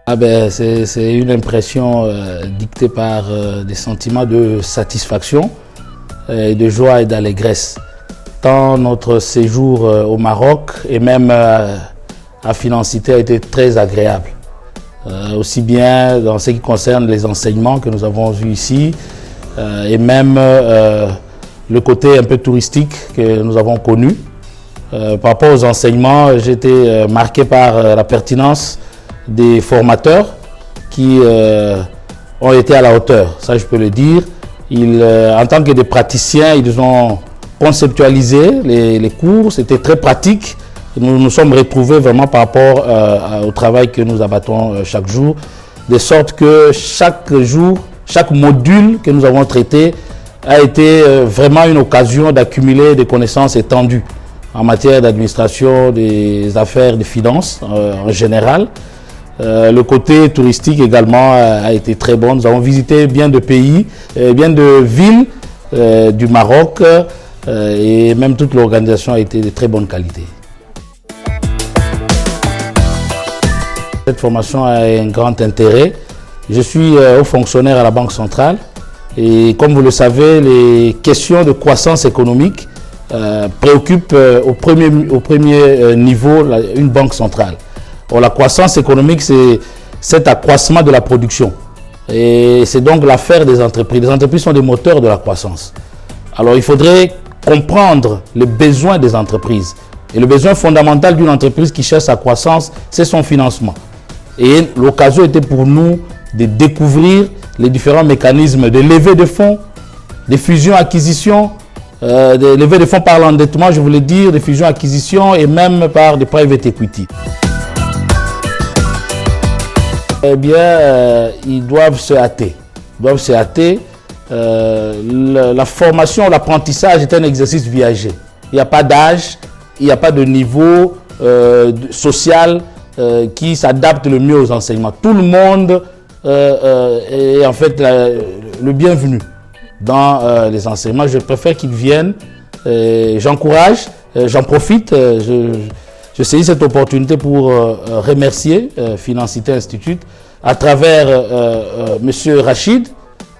C'est une impression dictée par des sentiments de satisfaction, de joie et d'allégresse. Tant notre séjour au Maroc et même à Financité a été très agréable. Aussi bien dans ce qui concerne les enseignements que nous avons eus ici et même le côté un peu touristique que nous avons connu. Par rapport aux enseignements, j'ai été marqué par la pertinence des formateurs qui ont été à la hauteur, ça je peux le dire. En tant que des praticiens, ils ont conceptualisé les cours, c'était très pratique. Nous nous sommes retrouvés vraiment par rapport au travail que nous abattons chaque jour, de sorte que chaque jour, chaque module que nous avons traité a été vraiment une occasion d'accumuler des connaissances étendues en matière d'administration, des affaires, des finances en général. Le côté touristique également a été très bon. Nous avons visité bien de pays, bien de villes du Maroc et même toute l'organisation a été de très bonne qualité. Cette formation a un grand intérêt. Je suis haut fonctionnaire à la Banque centrale et comme vous le savez, les questions de croissance économique préoccupent au premier niveau une banque centrale. Or, la croissance économique, c'est cet accroissement de la production. Et c'est donc l'affaire des entreprises. Les entreprises sont des moteurs de la croissance. Alors, il faudrait comprendre les besoins des entreprises. Et le besoin fondamental d'une entreprise qui cherche sa croissance, c'est son financement. Et l'occasion était pour nous de découvrir les différents mécanismes de levée de fonds, de fusion-acquisition, de levée de fonds par l'endettement, je voulais dire, de fusion-acquisition et même par des private equity. Eh bien, ils doivent se hâter. La formation, l'apprentissage est un exercice viager. Il n'y a pas d'âge, il n'y a pas de niveau social qui s'adapte le mieux aux enseignements. Tout le monde est en fait le bienvenu dans les enseignements. Je préfère qu'ils viennent. J'encourage, j'en profite. Je saisis cette opportunité pour remercier Financité Institute à travers M. Rachid,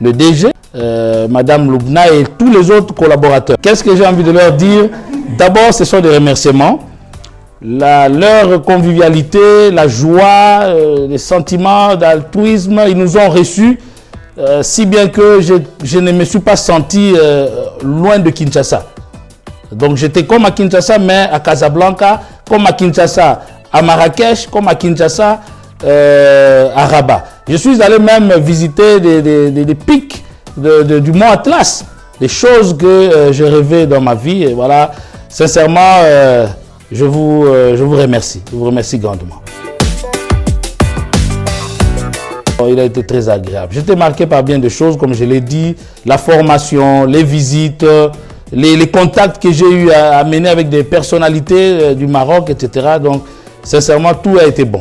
le DG, Mme Loubna et tous les autres collaborateurs. Qu'est-ce que j'ai envie de leur dire? D'abord, ce sont des remerciements. Leur convivialité, la joie, les sentiments d'altruisme, ils nous ont reçus, si bien que je ne me suis pas senti loin de Kinshasa. Donc j'étais comme à Kinshasa, mais à Casablanca, comme à Kinshasa, à Marrakech, comme à Kinshasa, à Rabat. Je suis allé même visiter des pics du mont Atlas, des choses que j'ai rêvé dans ma vie. Et voilà, sincèrement, je vous remercie. Je vous remercie grandement. Il a été très agréable. J'étais marqué par bien de choses, comme je l'ai dit, la formation, les visites, les contacts que j'ai eu à mener avec des personnalités du Maroc, etc. Donc, sincèrement, tout a été bon.